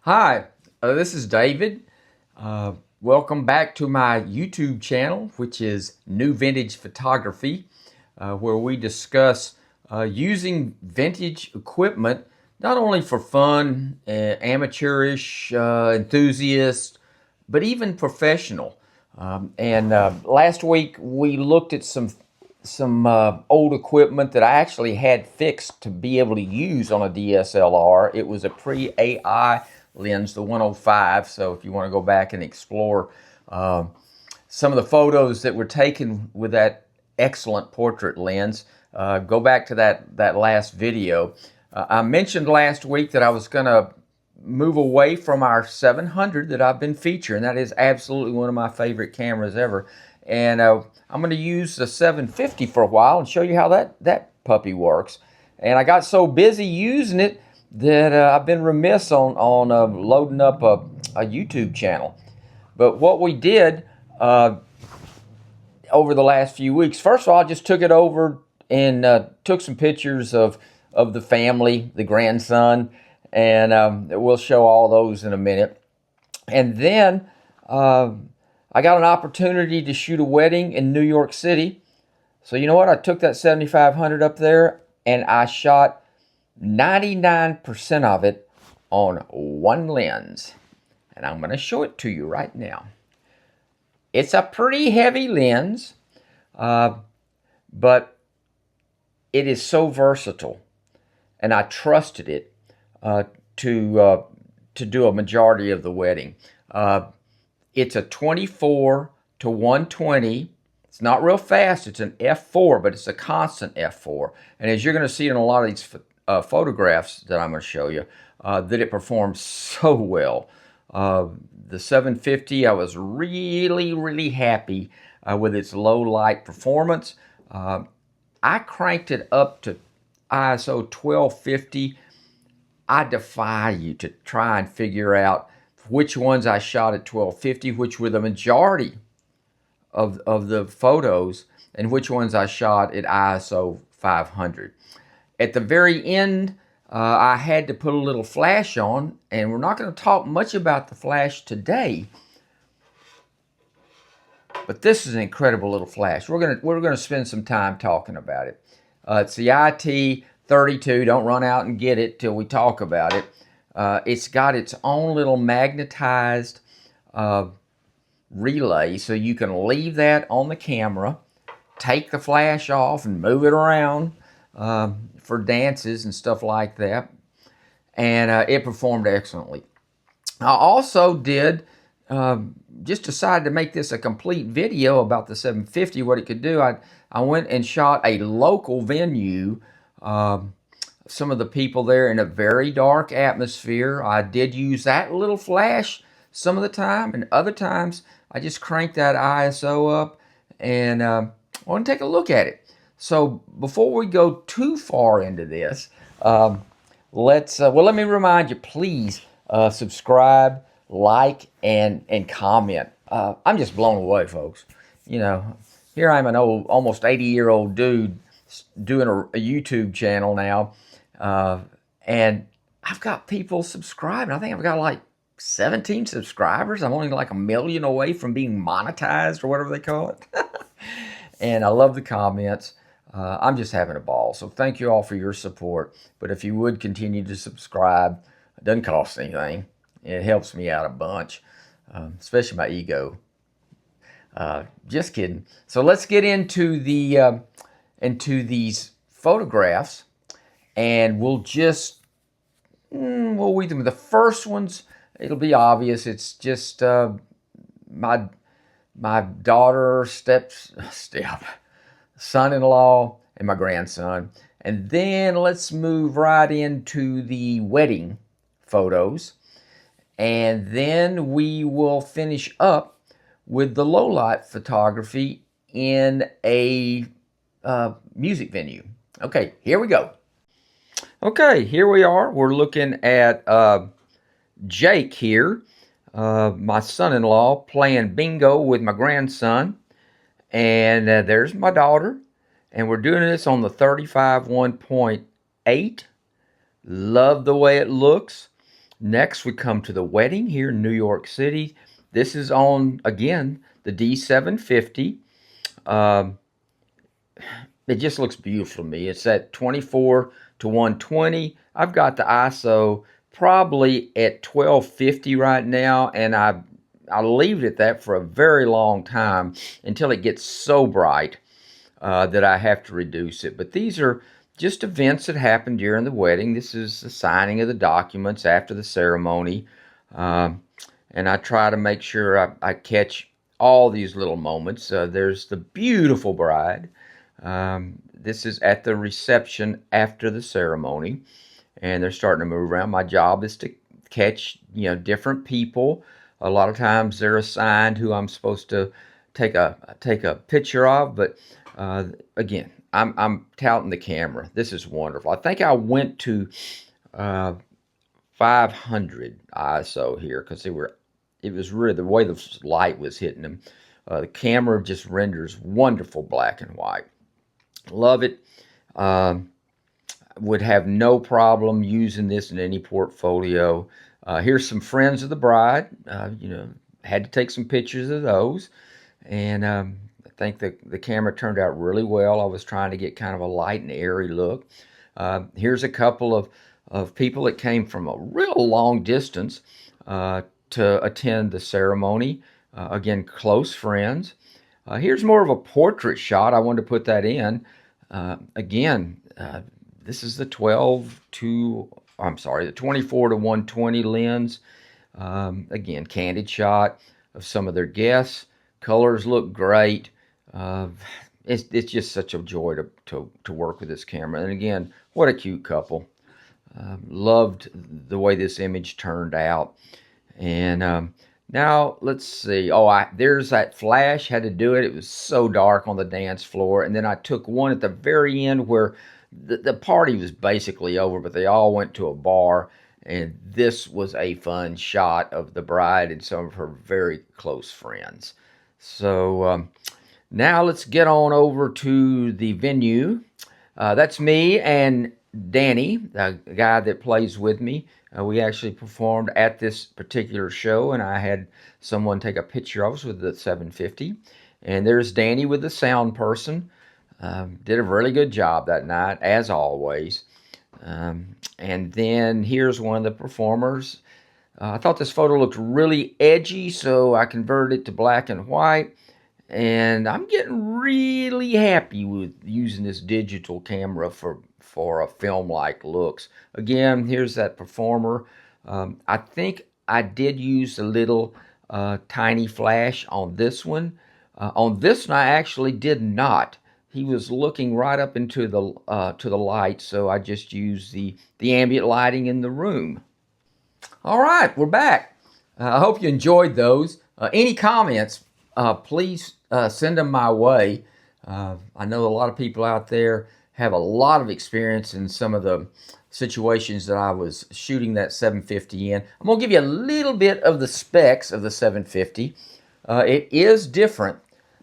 Hi, this is David. Welcome back to my YouTube channel, which is New Vintage Photography, where we discuss using vintage equipment not only for fun, amateurish, enthusiast, but even professional. And last week we looked at some old equipment that I actually had fixed to be able to use on a DSLR. It was a pre-AI lens, the 105. So if you want to go back and explore some of the photos that were taken with that excellent portrait lens, go back to that last video. I mentioned last week that I was going to move away from our 700 that I've been featuring. That is absolutely one of my favorite cameras ever. And I'm going to use the 750 for a while and show you how that puppy works. And I got so busy using it that I've been remiss on loading up a YouTube channel. But what we did over the last few weeks, first of all, I just took it over and took some pictures of the family, the grandson, and we'll show all those in a minute. And then I got an opportunity to shoot a wedding in New York City. So you know what? I took that 7500 up there and I shot 99% of it on one lens. And I'm going to show it to you right now. It's a pretty heavy lens, but it is so versatile. And I trusted it to do a majority of the wedding. It's a 24 to 120. It's not real fast. It's an f4, but it's a constant f4. And as you're going to see in a lot of these photographs that I'm going to show you, that it performs so well. The 750, I was really happy with its low light performance. I cranked it up to ISO 1250. I defy you to try and figure out which ones I shot at 1250, which were the majority of the photos, and which ones I shot at ISO 500. At the very end, I had to put a little flash on, and we're not going to talk much about the flash today, but this is an incredible little flash. We're gonna spend some time talking about it. It's the IT32. Don't run out and get it till we talk about it. It's got its own little magnetized relay, so you can leave that on the camera, take the flash off and move it around for dances and stuff like that. And it performed excellently. I also did just decided to make this a complete video about the 750, what it could do. I went and shot a local venue, some of the people there in a very dark atmosphere. I did use that little flash some of the time, and other times I just cranked that ISO up and I want to take a look at it. So before we go too far into this, let me remind you, please subscribe, like, and comment. I'm just blown away, folks. You know, here I'm an almost 80-year-old dude doing a YouTube channel now, and I've got people subscribing. I think I've got like 17 subscribers. I'm only like 1 million away from being monetized or whatever they call it. And I love the comments. I'm just having a ball. So thank you all for your support. But if you would continue to subscribe, it doesn't cost anything. It helps me out a bunch, especially my ego. Just kidding. So let's get into these photographs, and we'll weed them. The first ones, it'll be obvious. It's just my daughter, son-in-law, and my grandson. And then let's move right into the wedding photos. And then we will finish up with the low light photography in a music venue. Okay, here we go. Okay, here we are. We're looking at Jake here, my son-in-law, playing bingo with my grandson. And there's my daughter. And we're doing this on the 35 1.8. Love the way it looks. Next, we come to the wedding here in New York City. This is on, again, the D750. It just looks beautiful to me. It's at 24 to 120. I've got the ISO probably at 1250 right now, and I'll leave it at that for a very long time until it gets so bright that I have to reduce it. But these are just events that happened during the wedding. This is the signing of the documents after the ceremony. And I try to make sure I catch all these little moments. There's the beautiful bride. This is at the reception after the ceremony, and they're starting to move around. My job is to catch, different people. A lot of times they're assigned who I'm supposed to take a picture of, but again, I'm touting the camera. This is wonderful. I think I went to 500 ISO here because it was really the way the light was hitting them. The camera just renders wonderful black and white. Love it. Would have no problem using this in any portfolio. Here's some friends of the bride. Had to take some pictures of those. And I think the camera turned out really well. I was trying to get kind of a light and airy look. Here's a couple of people that came from a real long distance to attend the ceremony. Again, close friends. Here's more of a portrait shot. I wanted to put that in. This is the 24 to 120 lens. Again, candid shot of some of their guests. Colors look great. It's just such a joy to work with this camera. And again, what a cute couple. Loved the way this image turned out. And now let's see. There's that flash. Had to do it. It was so dark on the dance floor. And then I took one at the very end where the party was basically over, but they all went to a bar. And this was a fun shot of the bride and some of her very close friends. So now let's get on over to the venue. That's me and Danny, the guy that plays with me. We actually performed at this particular show, and I had someone take a picture of us with the 750. And there's Danny with the sound person. Did a really good job that night, as always. And then here's one of the performers. I thought this photo looked really edgy, so I converted it to black and white. And I'm getting really happy with using this digital camera for a film-like looks. Again, here's that performer. I think I did use a little tiny flash on this one. On this one, I actually did not. He was looking right up into the to the light, so I just used the ambient lighting in the room. All right, we're back. I hope you enjoyed those. Any comments, please send them my way. I know a lot of people out there have a lot of experience in some of the situations that I was shooting that 750 in. I'm going to give you a little bit of the specs of the 750. It is different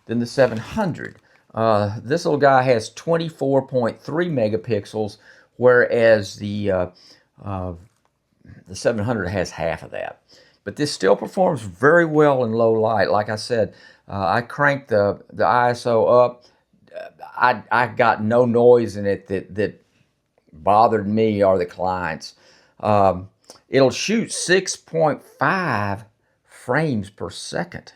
than the 700. This little guy has 24.3 megapixels, whereas the 700 has half of that. But this still performs very well in low light. Like I said, I cranked the ISO up. I got no noise in it that bothered me or the clients. It'll shoot 6.5 frames per second.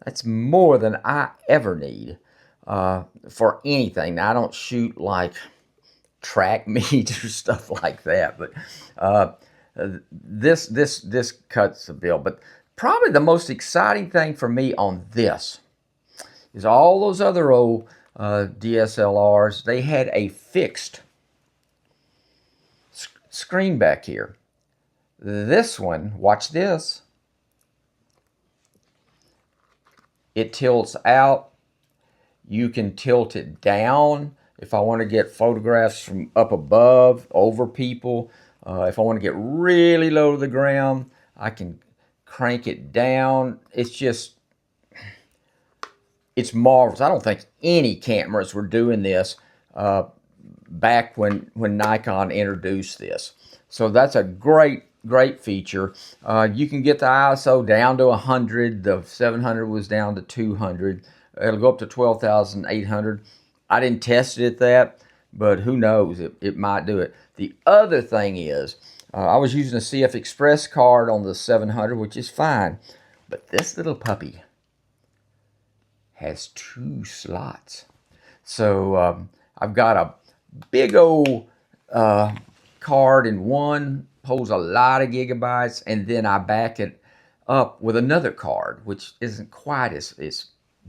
That's more than I ever need for anything. Now, I don't shoot like track meets or stuff like that, but this cuts the bill. But probably the most exciting thing for me on this is all those other old DSLRs. They had a fixed screen back here. This one, watch this. It tilts out. You can tilt it down if I want to get photographs from up above, over people. If I want to get really low to the ground, I can crank it down. It's marvelous. I don't think any cameras were doing this back when Nikon introduced this. So that's a great great feature. You can get the ISO down to 100. The 700 was down to 200. It'll go up to 12,800. I didn't test it at that, but who knows? It might do it. The other thing is, I was using a CF Express card on the 700, which is fine. But this little puppy has 2 slots. So I've got a big old card in one, holds a lot of gigabytes, and then I back it up with another card, which isn't quite as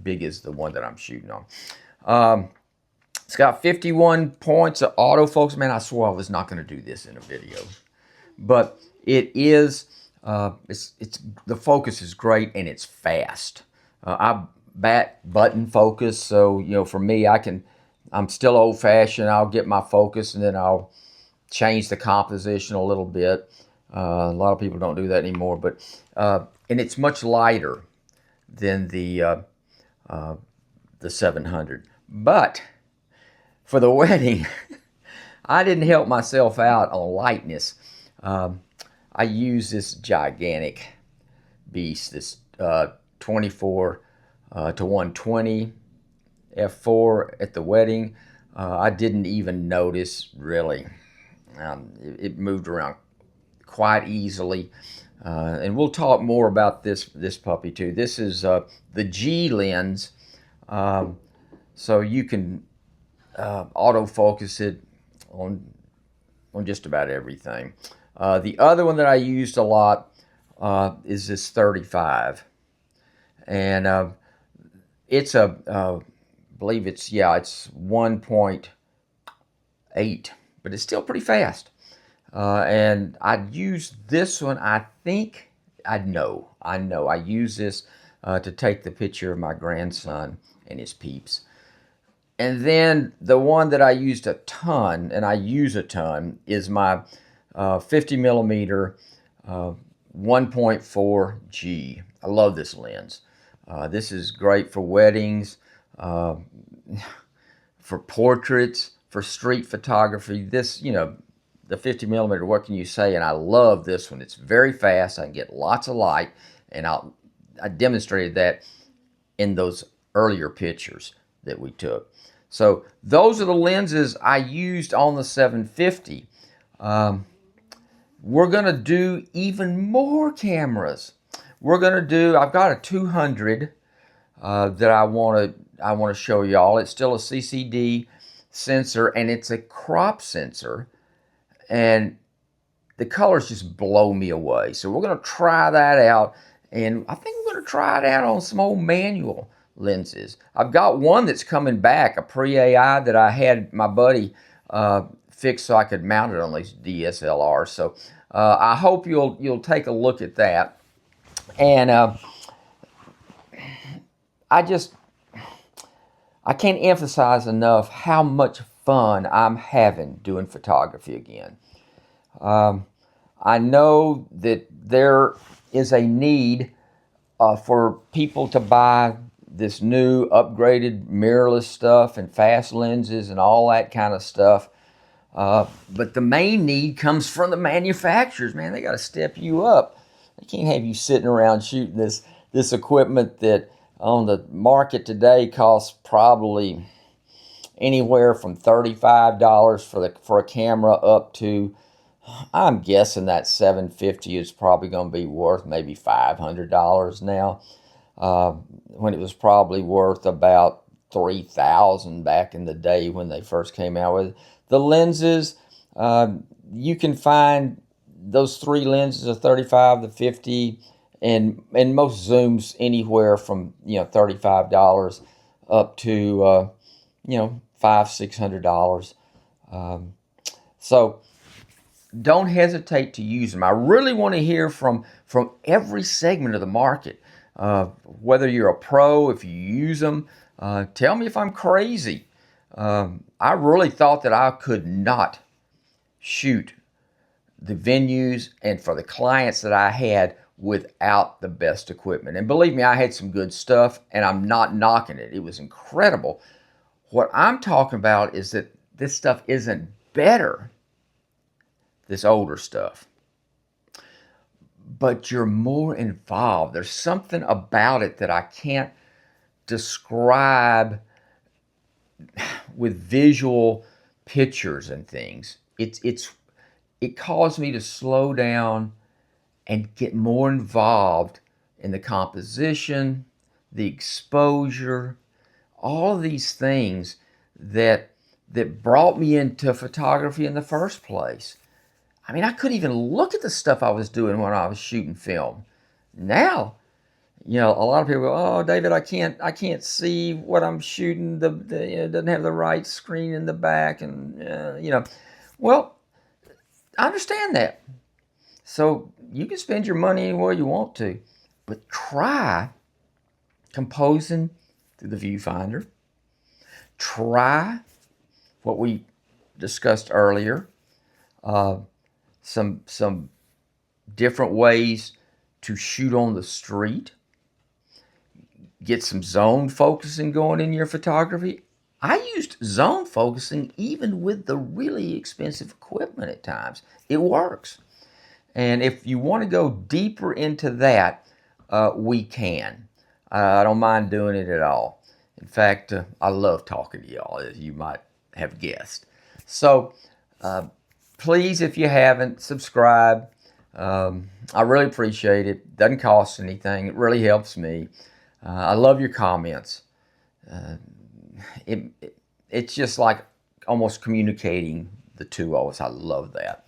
big as the one that I'm shooting on. It's got 51 points of autofocus. Man, I swore I was not going to do this in a video, but it is. It's the focus is great and it's fast. I button focus, so you know, for me, I'm still old-fashioned. I'll get my focus and then I'll change the composition a little bit. A lot of people don't do that anymore, but and it's much lighter than the 700. But for the wedding, I didn't help myself out on lightness. I use this gigantic beast, this 24 to 120 f4 at the wedding. I didn't even notice, really. It moved around quite easily. And we'll talk more about this puppy too. This is the G lens, so you can autofocus it on just about everything. The other one that I used a lot is this 35, and it's I believe it's 1.8, but it's still pretty fast. And I'd use this one. I use this to take the picture of my grandson and his peeps. And then the one that I used a ton, and I use a ton, is my 50 millimeter 1.4 G. I love this lens. This is great for weddings, for portraits, for street photography. This, you know, the 50 millimeter, what can you say? And I love this one. It's very fast. I can get lots of light, and I demonstrated that in those earlier pictures that we took. So those are the lenses I used on the 750. We're going to do even more cameras. I've got a 200 that I want to show y'all. It's still a CCD sensor, and it's a crop sensor, and the colors just blow me away. So we're going to try that out, and I think we're going to try it out on some old manual lenses. I've got one that's coming back, a pre-AI that I had my buddy fix so I could mount it on these DSLRs. So I hope you'll take a look at that. And I can't emphasize enough how much fun I'm having doing photography again. I know that there is a need for people to buy this new upgraded mirrorless stuff and fast lenses and all that kind of stuff. But the main need comes from the manufacturers, man. They got to step you up. They can't have you sitting around shooting this equipment that on the market today costs probably anywhere from $35 for a camera up to, I'm guessing that 750 is probably going to be worth maybe $500 now, when it was probably worth about $3,000 back in the day when they first came out with it. The lenses, you can find those 3 lenses, the 35, the 50, and most zooms anywhere from $35 up to $500-600. So don't hesitate to use them. I really want to hear from every segment of the market. Whether you're a pro, if you use them, tell me if I'm crazy. I really thought that I could not shoot the venues and for the clients that I had without the best equipment. And believe me, I had some good stuff, and I'm not knocking it. It was incredible. What I'm talking about is that this stuff isn't better, this older stuff. but you're more involved. There's something about it that I can't describe with visual pictures and things. It caused me to slow down and get more involved in the composition, the exposure, all of these things that brought me into photography in the first place. I mean, I couldn't even look at the stuff I was doing when I was shooting film. Now, you know, a lot of people go, "Oh, David, I can't see what I'm shooting. It doesn't have the right screen in the back," and you know, well, I understand that. So you can spend your money anywhere you want to, but try composing through the viewfinder. Try what we discussed earlier. Some different ways to shoot on the street. Get some zone focusing going in your photography. I used zone focusing even with the really expensive equipment at times. It works. And if you want to go deeper into that, we can. I don't mind doing it at all. In fact, I love talking to y'all, as you might have guessed. So please, if you haven't, subscribe. I really appreciate it. Doesn't cost anything. It really helps me. I love your comments. It's just like almost communicating the two of us. I love that.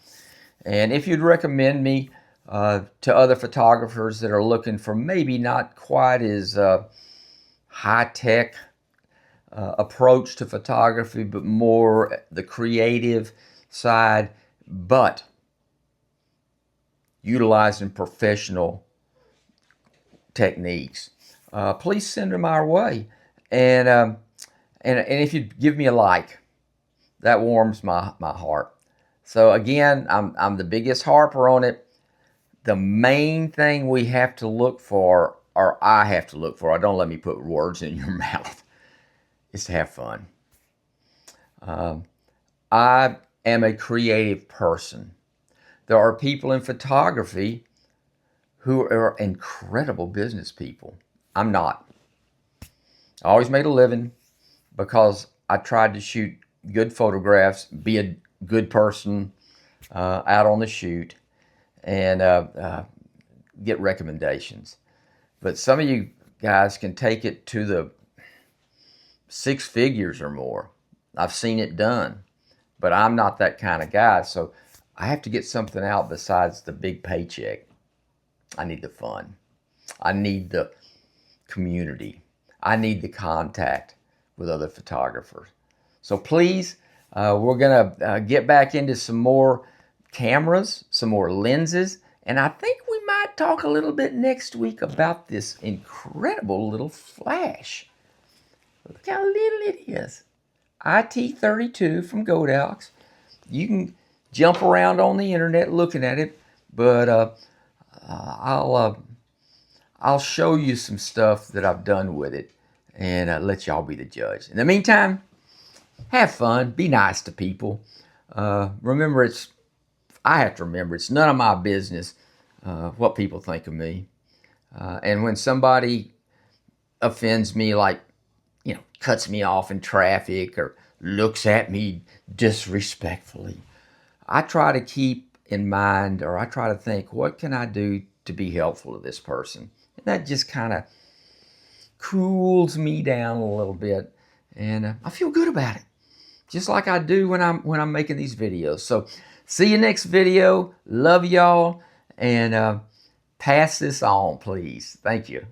And if you'd recommend me to other photographers that are looking for maybe not quite as high-tech approach to photography, but more the creative side, but utilizing professional techniques, please send them our way. And if you give me a like, that warms my heart. So again, I'm the biggest harper on it. The main thing we have to look for, or I have to look for, don't let me put words in your mouth, is to have fun. I am a creative person. There are people in photography who are incredible business people. I'm not. I always made a living because I tried to shoot good photographs, be a good person out on the shoot, and get recommendations. But some of you guys can take it to the 6 figures or more. I've seen it done, but I'm not that kind of guy. So I have to get something out besides the big paycheck. I need the fun. I need the community. I need the contact with other photographers. So please, we're gonna get back into some more cameras, some more lenses, and I think we might talk a little bit next week about this incredible little flash. Look how little it is. IT32 from Godox. You can jump around on the internet looking at it, but I'll show you some stuff that I've done with it and let y'all be the judge. In the meantime, have fun, be nice to people. Remember, I have to remember, it's none of my business what people think of me. And when somebody offends me, like, you know, cuts me off in traffic or looks at me disrespectfully, I try to keep in mind, or I try to think, what can I do to be helpful to this person? And that just kind of cools me down a little bit, and I feel good about it, just like I do when I'm making these videos. So see you next video. Love y'all, and pass this on, please. Thank you.